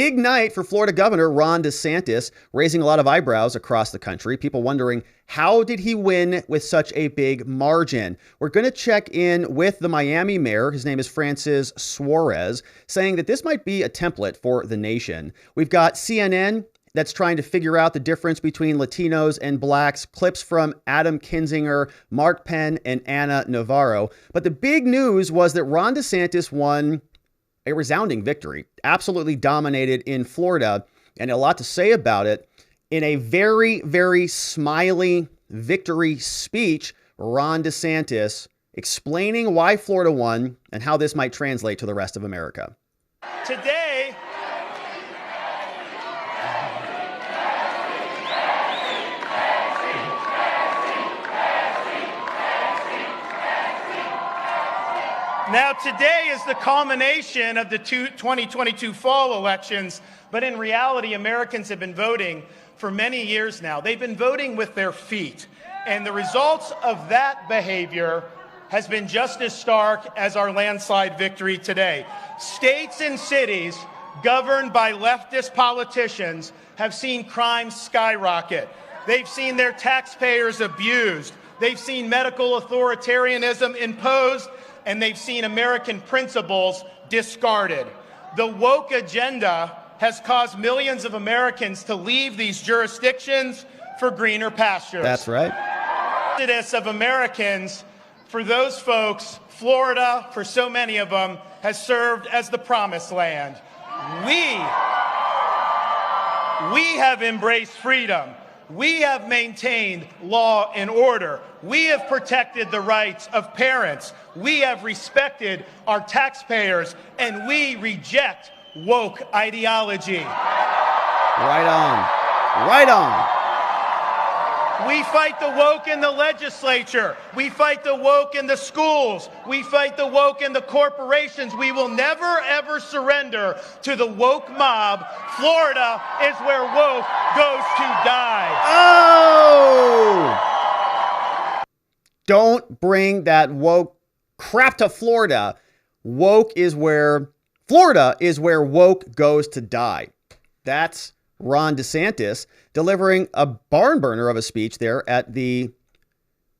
big night for Florida Governor Ron DeSantis, raising a lot of eyebrows across the country. People wondering, how did he win with such a big margin? We're going to check in with the Miami mayor. His name is Francis Suarez, saying that this might be a template for the nation. We've got CNN that's trying to figure out the difference between Latinos and blacks, clips from Adam Kinzinger, Mark Penn, and Ana Navarro. But the big news was that Ron DeSantis won a resounding victory, absolutely dominated in Florida, and a lot to say about it. In a very, very smiley victory speech, Ron DeSantis explaining why Florida won and how this might translate to the rest of America. Today, today is the culmination of the 2022 fall elections, but in reality, Americans have been voting for many years now. They've been voting with their feet, and the results of that behavior has been just as stark as our landslide victory today. States and cities governed by leftist politicians have seen crime skyrocket. They've seen their taxpayers abused. They've seen medical authoritarianism imposed, and they've seen American principles discarded. The woke agenda has caused millions of Americans to leave these jurisdictions for greener pastures. That's right. The exodus of Americans, for those folks, Florida, for so many of them, has served as the promised land. We have embraced freedom. We have maintained law and order. We have protected the rights of parents. We have respected our taxpayers, and we reject woke ideology. Right on. Right on. We fight the woke in the legislature. We fight the woke in the schools. We fight the woke in the corporations. We will never, ever surrender to the woke mob. Florida is where woke goes to die. Oh! Don't bring that woke crap to Florida. Florida is where woke goes to die. That's Ron DeSantis delivering a barn burner of a speech there at the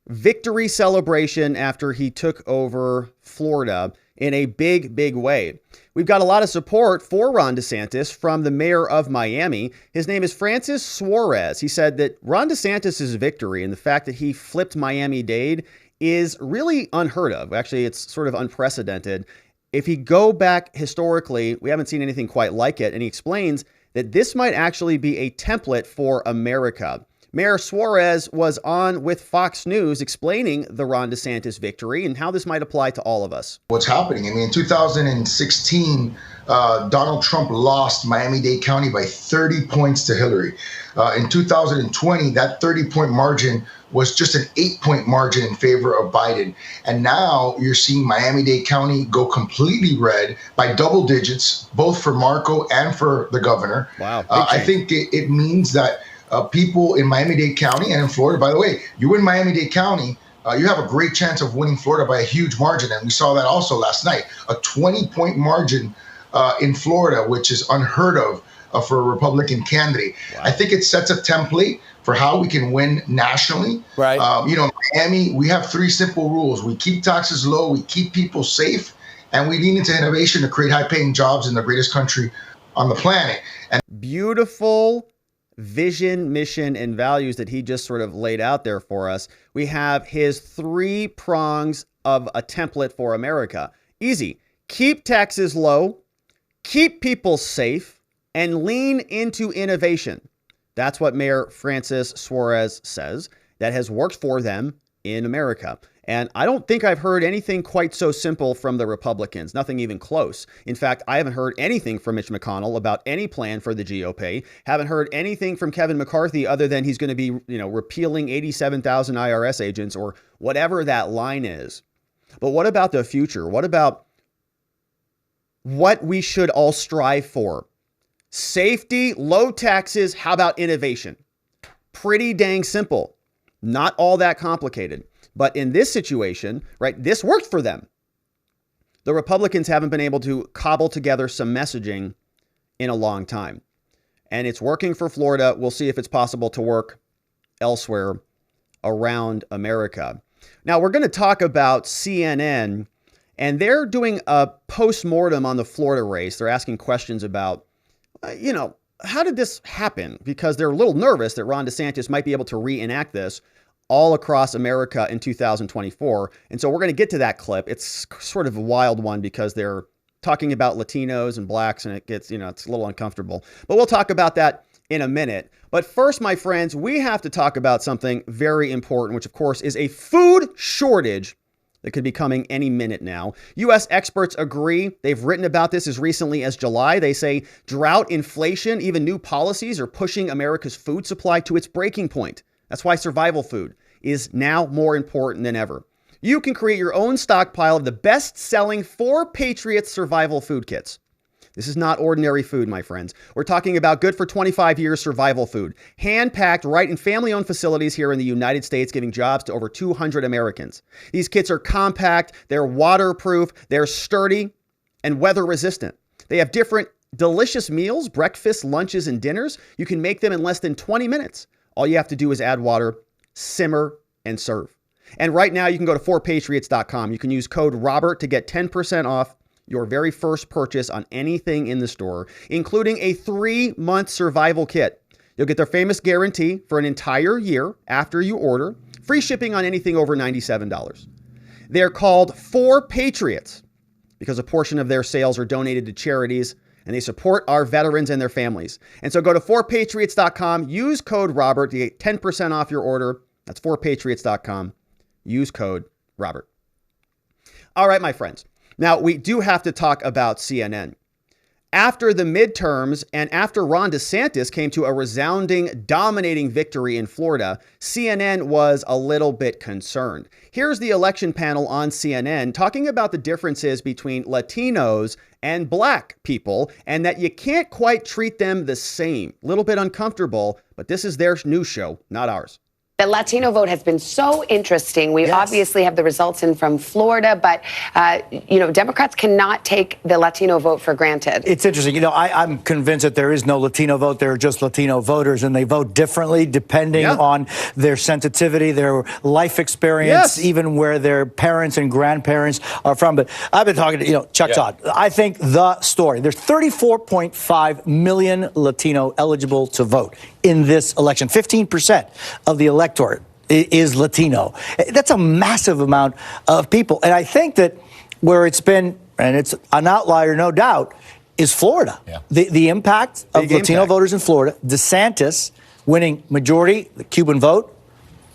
victory celebration after he took over Florida in a big, big way. We've got a lot of support for Ron DeSantis from the mayor of Miami. His name is Francis Suarez. He said that Ron DeSantis' victory and the fact that he flipped Miami-Dade is really unheard of. Actually, it's sort of unprecedented. If you go back historically, we haven't seen anything quite like it. And he explains that this might actually be a template for America. Mayor Suarez was on with Fox News explaining the Ron DeSantis victory and how this might apply to all of us. What's happening? I mean, in 2016, Donald Trump lost Miami-Dade County by 30 points to Hillary. In 2020, that 30-point margin was just an 8-point margin in favor of Biden. And now you're seeing Miami-Dade County go completely red by double digits, both for Marco and for the governor. Wow. I think it means that people in Miami-Dade County and in Florida, by the way, you win Miami-Dade County, you have a great chance of winning Florida by a huge margin. And we saw that also last night, a 20-point margin in Florida, which is unheard of for a Republican candidate. Wow. I think it sets a template for how we can win nationally. Right. In Miami, we have 3 simple rules. We keep taxes low, we keep people safe, and we lean into innovation to create high-paying jobs in the greatest country on the planet. And beautiful vision, mission, and values that he just sort of laid out there for us. We have his 3 prongs of a template for America. Easy. Keep taxes low, keep people safe, and lean into innovation. That's what Mayor Francis Suarez says that has worked for them in America. And I don't think I've heard anything quite so simple from the Republicans, nothing even close. In fact, I haven't heard anything from Mitch McConnell about any plan for the GOP. Haven't heard anything from Kevin McCarthy other than he's going to be, repealing 87,000 IRS agents or whatever that line is. But what about the future? What about what we should all strive for? Safety, low taxes, how about innovation? Pretty dang simple. Not all that complicated. But in this situation, right, this worked for them. The Republicans haven't been able to cobble together some messaging in a long time. And it's working for Florida. We'll see if it's possible to work elsewhere around America. Now, we're going to talk about CNN, and they're doing a post-mortem on the Florida race. They're asking questions about, how did this happen? Because they're a little nervous that Ron DeSantis might be able to reenact this all across America in 2024. And so we're going to get to that clip. It's sort of a wild one because they're talking about Latinos and blacks, and it gets, it's a little uncomfortable. But we'll talk about that in a minute. But first, my friends, we have to talk about something very important, which of course is a food shortage that could be coming any minute now. U.S. experts agree. They've written about this as recently as July. They say drought, inflation, even new policies are pushing America's food supply to its breaking point. That's why survival food is now more important than ever. You can create your own stockpile of the best-selling 4 Patriots survival food kits. This is not ordinary food, my friends. We're talking about good for 25 years survival food, hand-packed right in family-owned facilities here in the United States, giving jobs to over 200 Americans. These kits are compact, they're waterproof, they're sturdy, and weather-resistant. They have different delicious meals, breakfasts, lunches, and dinners. You can make them in less than 20 minutes. All you have to do is add water, simmer, and serve. And right now, you can go to 4patriots.com. You can use code Robert to get 10% off your very first purchase on anything in the store, including a 3-month survival kit. You'll get their famous guarantee for an entire year after you order, free shipping on anything over $97. They're called 4 Patriots because a portion of their sales are donated to charities, and they support our veterans and their families. And so go to 4patriots.com, use code Robert to get 10% off your order. That's 4patriots.com. Use code Robert. All right, my friends. Now, we do have to talk about CNN. After the midterms and after Ron DeSantis came to a resounding, dominating victory in Florida, CNN was a little bit concerned. Here's the election panel on CNN talking about the differences between Latinos and black people and that you can't quite treat them the same. A little bit uncomfortable, but this is their news show, not ours. The Latino vote has been so interesting. We obviously have the results in from Florida, but, Democrats cannot take the Latino vote for granted. It's interesting. I'm convinced that there is no Latino vote. There are just Latino voters, and they vote differently depending on their sensitivity, their life experience, even where their parents and grandparents are from. But I've been talking to, Chuck Todd. I think the story, there's 34.5 million Latino eligible to vote in this election. 15% of the electorate is Latino. That's a massive amount of people. And I think that where it's been, and it's an outlier, no doubt, is Florida. Yeah. The impact of Latino voters in Florida, DeSantis winning majority, the Cuban vote,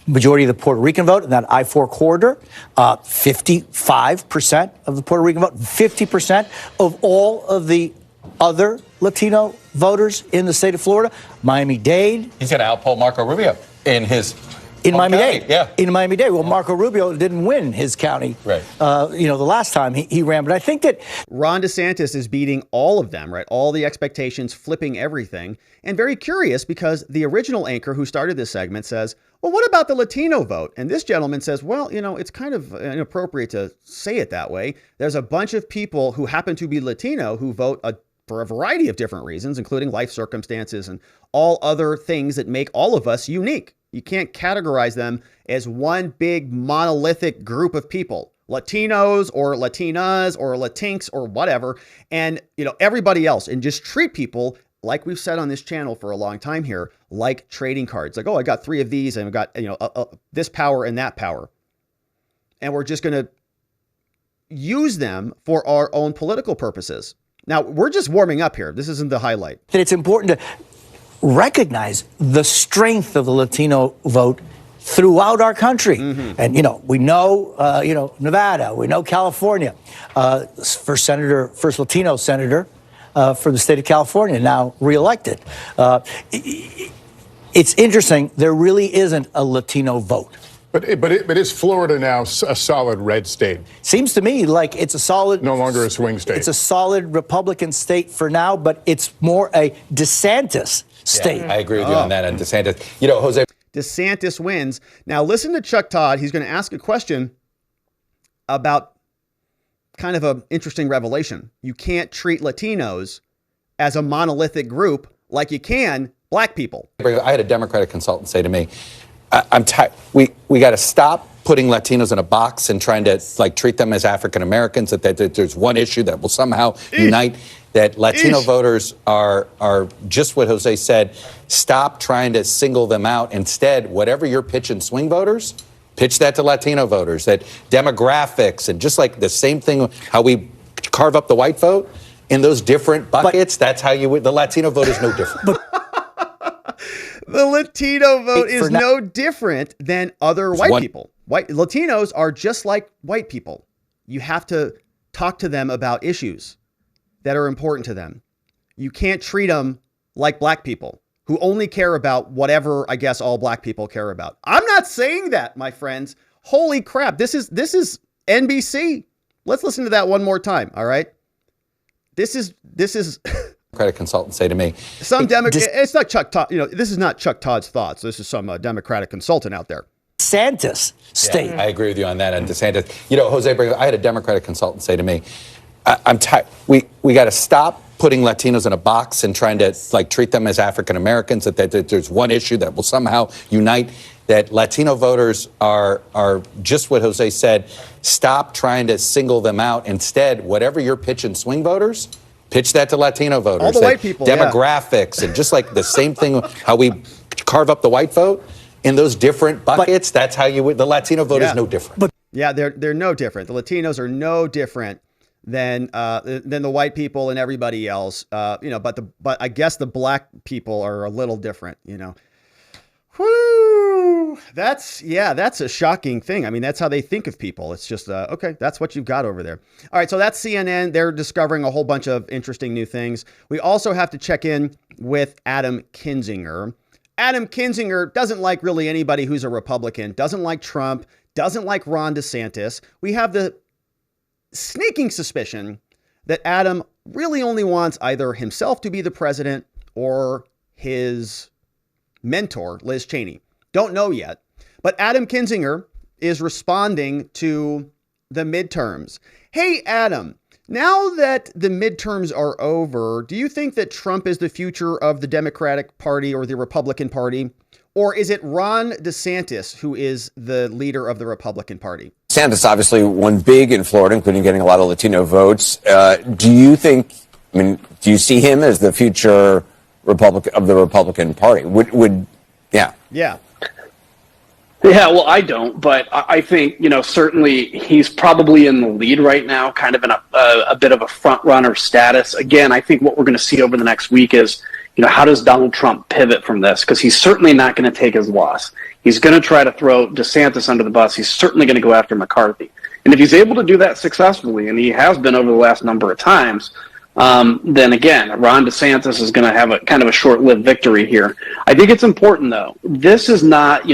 majority of the Puerto Rican vote in that I-4 corridor, 55% of the Puerto Rican vote, 50% of all of the other Latino voters in the state of Florida. Miami-Dade. He's going to outpoll Marco Rubio in Miami-Dade. Yeah. In Miami-Dade. Well, Marco Rubio didn't win his county, right? The last time he ran. But I think that Ron DeSantis is beating all of them, right? All the expectations, flipping everything. And very curious because the original anchor who started this segment says, well, what about the Latino vote? And this gentleman says, well, it's kind of inappropriate to say it that way. There's a bunch of people who happen to be Latino who vote for a variety of different reasons, including life circumstances and all other things that make all of us unique. You can't categorize them as one big monolithic group of people, Latinos or Latinas or Latinx or whatever, and everybody else, and just treat people like we've said on this channel for a long time here, like trading cards. Like, oh, I got 3 of these and I've got this power and that power, and we're just going to use them for our own political purposes. Now, we're just warming up here. This isn't the highlight. That it's important to recognize the strength of the Latino vote throughout our country. Mm-hmm. And, we know, Nevada, we know California. First Latino senator for the state of California, now reelected. It's interesting. There really isn't a Latino vote. But is Florida now a solid red state? Seems to me like it's a solid... No longer a swing state. It's a solid Republican state for now, but it's more a DeSantis state. Yeah, I agree with you on that. And DeSantis, Jose... DeSantis wins. Now, listen to Chuck Todd. He's going to ask a question about kind of an interesting revelation. You can't treat Latinos as a monolithic group like you can black people. I had a Democratic consultant say to me, I'm tired. We got to stop putting Latinos in a box and trying to treat them as African Americans, that there's one issue that will somehow unite, that Latino voters are just what Jose said. Stop trying to single them out. Instead, whatever you're pitching swing voters, pitch that to Latino voters, that demographics and just like the same thing, how we carve up the white vote in those different buckets. That's how the Latino vote is no different. The Latino vote is no different than other white people. Latinos are just like white people. You have to talk to them about issues that are important to them. You can't treat them like black people who only care about whatever, I guess, all black people care about. I'm not saying that, my friends. Holy crap. This is NBC. Let's listen to that one more time. All right. This is Democratic consultant say to me, it's not Chuck Todd. This is not Chuck Todd's thoughts. This is some Democratic consultant out there. DeSantis state. Yeah, I agree with you on that. And DeSantis, Jose, I had a Democratic consultant say to me, I'm tired. We got to stop putting Latinos in a box and trying to treat them as African Americans, that there's one issue that will somehow unite, that Latino voters are just what Jose said. Stop trying to single them out. Instead, whatever you're pitching swing voters, pitch that to Latino voters. All the white people, demographics and just like the same thing, how we carve up the white vote in those different buckets. That's how the Latino vote is no different. They're no different. The Latinos are no different than the white people and everybody else. But I guess the black people are a little different. Whoo! That's a shocking thing. I mean, that's how they think of people. It's just, okay, that's what you've got over there. All right, so that's CNN. They're discovering a whole bunch of interesting new things. We also have to check in with Adam Kinzinger. Adam Kinzinger doesn't like really anybody who's a Republican, doesn't like Trump, doesn't like Ron DeSantis. We have the sneaking suspicion that Adam really only wants either himself to be the president or his mentor, Liz Cheney. Don't know yet. But Adam Kinzinger is responding to the midterms. Hey, Adam, now that the midterms are over, do you think that Trump is the future of the Democratic Party or the Republican Party? Or is it Ron DeSantis who is the leader of the Republican Party? DeSantis obviously won big in Florida, including getting a lot of Latino votes. Do you see him as the future of the Republican Party? Yeah, well, I don't, but I think, certainly he's probably in the lead right now, kind of in a bit of a front runner status. Again, I think what we're going to see over the next week is, how does Donald Trump pivot from this? Because he's certainly not going to take his loss. He's going to try to throw DeSantis under the bus. He's certainly going to go after McCarthy. And if he's able to do that successfully, and he has been over the last number of times, then again, Ron DeSantis is going to have a kind of a short-lived victory here. I think it's important, though. This is not,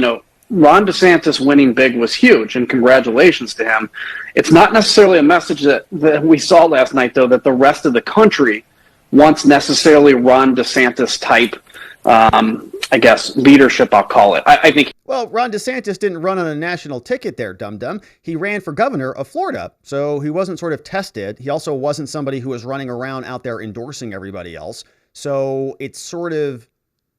Ron DeSantis winning big was huge, and congratulations to him. It's not necessarily a message that we saw last night, though, that the rest of the country wants necessarily Ron DeSantis type, leadership, I'll call it. I think. Well, Ron DeSantis didn't run on a national ticket there, dum-dum. He ran for governor of Florida, so he wasn't sort of tested. He also wasn't somebody who was running around out there endorsing everybody else. So it's sort of,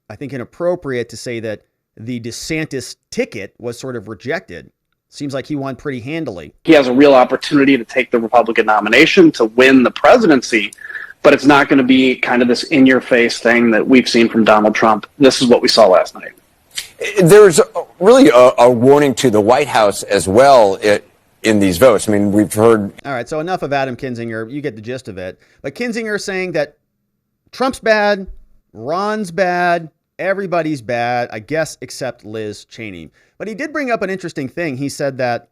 I think, inappropriate to say that the DeSantis ticket was sort of rejected. Seems like he won pretty handily. He has a real opportunity to take the Republican nomination to win the presidency, but it's not going to be kind of this in-your-face thing that we've seen from Donald Trump. This is what we saw last night. There's really a warning to the White House as well in these votes. I mean, we've heard. All right, so enough of Adam Kinzinger. You get the gist of it. But Kinzinger is saying that Trump's bad, Ron's bad, everybody's bad, I guess, except Liz Cheney. But he did bring up an interesting thing. He said that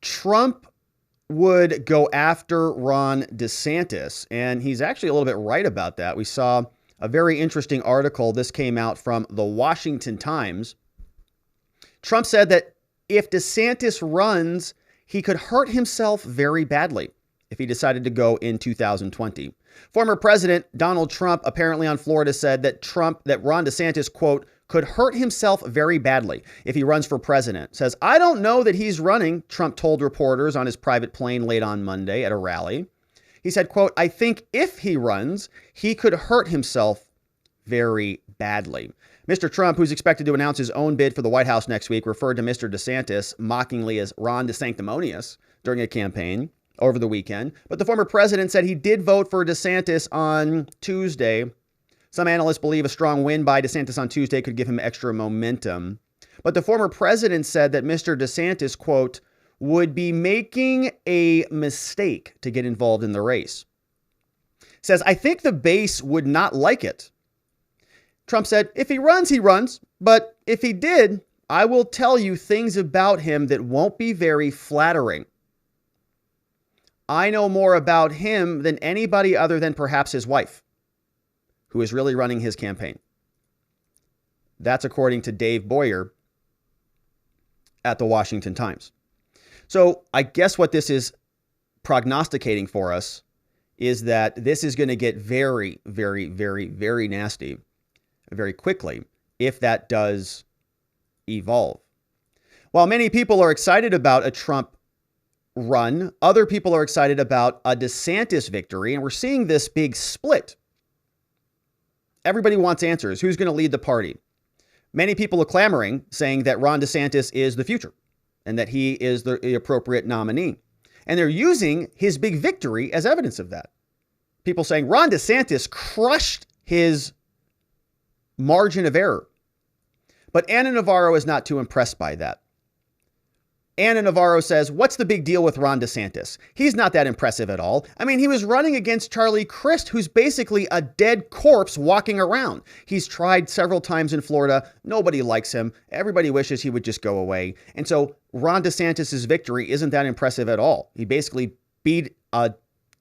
Trump would go after Ron DeSantis, and he's actually a little bit right about that. We saw a very interesting article. This came out from the Washington Times. Trump said that if DeSantis runs, he could hurt himself very badly if he decided to go in 2020. Former President Donald Trump apparently on Florida said that Ron DeSantis, quote, could hurt himself very badly if he runs for president. Says, I don't know that he's running, Trump told reporters on his private plane late on Monday at a rally. He said, quote, "I think if he runs, he could hurt himself very badly." Mr. Trump, who's expected to announce his own bid for the White House next week, referred to Mr. DeSantis mockingly as Ron DeSanctimonious during a campaign over the weekend. But the former president said he did vote for DeSantis on Tuesday. Some analysts believe a strong win by DeSantis on Tuesday could give him extra momentum. But the former president said that Mr. DeSantis, quote, would be making a mistake to get involved in the race. Says, "I think the base would not like it." Trump said, "If he runs, he runs. But if he did, I will tell you things about him that won't be very flattering. I know more about him than anybody other than perhaps his wife, who is really running his campaign." That's according to Dave Boyer at the Washington Times. So I guess what this is prognosticating for us is that this is going to get very, very, very, very nasty very quickly if that does evolve. While many people are excited about a Trump run, other people are excited about a DeSantis victory, and we're seeing this big split. Everybody wants answers. Who's going to lead the party? Many people are clamoring, saying that Ron DeSantis is the future and that he is the appropriate nominee. And they're using his big victory as evidence of that. People saying Ron DeSantis crushed his margin of error. But Ana Navarro is not too impressed by that. Ana Navarro says, what's the big deal with Ron DeSantis? He's not that impressive at all. I mean, he was running against Charlie Crist, who's basically a dead corpse walking around. He's tried several times in Florida. Nobody likes him. Everybody wishes he would just go away. And so Ron DeSantis' victory isn't that impressive at all. He basically beat a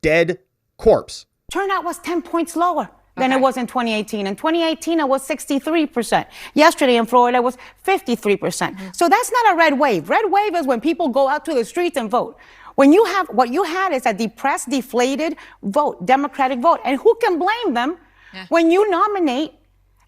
dead corpse. Turnout was 10 points lower than it was in 2018. In 2018, it was 63%. Yesterday in Florida, it was 53%. So that's not a red wave. Red wave is when people go out to the streets and vote. When you have, what you had is a depressed, deflated vote, Democratic vote. And who can blame them when you nominate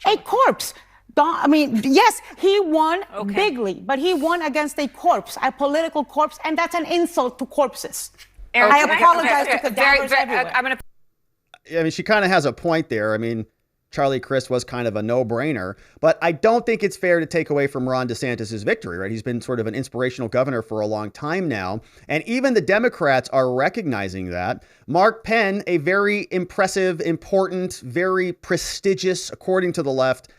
a corpse? I mean, yes, he won bigly, but he won against a corpse, a political corpse, and that's an insult to corpses. I apologize to cadavers everywhere. I mean, she kind of has a point there. I mean, Charlie Crist was kind of a no-brainer, but I don't think it's fair to take away from Ron DeSantis' victory, right? He's been sort of an inspirational governor for a long time now, and even the Democrats are recognizing that. Mark Penn, a very impressive, important, very prestigious, according to the left,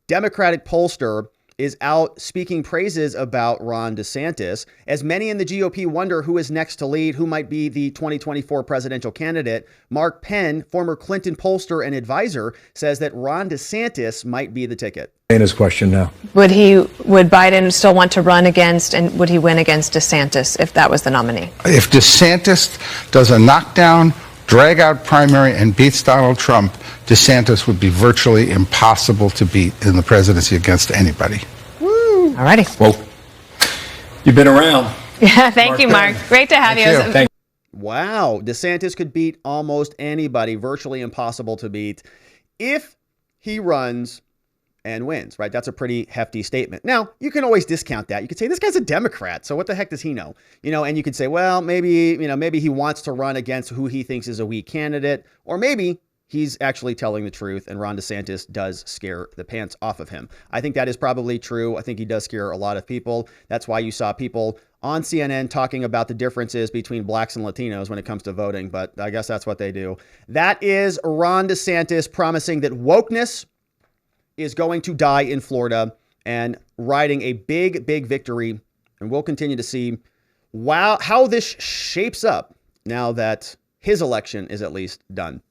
Democratic pollster, is out speaking praises about Ron DeSantis, as many in the GOP wonder who is next to lead, who might be the 2024 presidential candidate. Mark Penn, former Clinton pollster and advisor, says that Ron DeSantis might be the ticket. His question now. Would Biden still want to run against, and would he win against DeSantis if that was the nominee? If DeSantis does a knockdown, drag-out primary and beats Donald Trump, DeSantis would be virtually impossible to beat in the presidency against anybody. Woo. All righty. Well, you've been around. Yeah, thank you, Mark. Great to have you. Thank you. Wow. DeSantis could beat almost anybody, virtually impossible to beat, if he runs and wins, right? That's a pretty hefty statement. Now, you can always discount that. You could say, this guy's a Democrat, so what the heck does he know? You know, and you could say, well, maybe he wants to run against who he thinks is a weak candidate, or maybe he's actually telling the truth and Ron DeSantis does scare the pants off of him. I think that is probably true. I think he does scare a lot of people. That's why you saw people on CNN talking about the differences between blacks and Latinos when it comes to voting, but I guess that's what they do. That is Ron DeSantis promising that wokeness is going to die in Florida and riding a big, big victory. And we'll continue to see how this shapes up now that his election is at least done.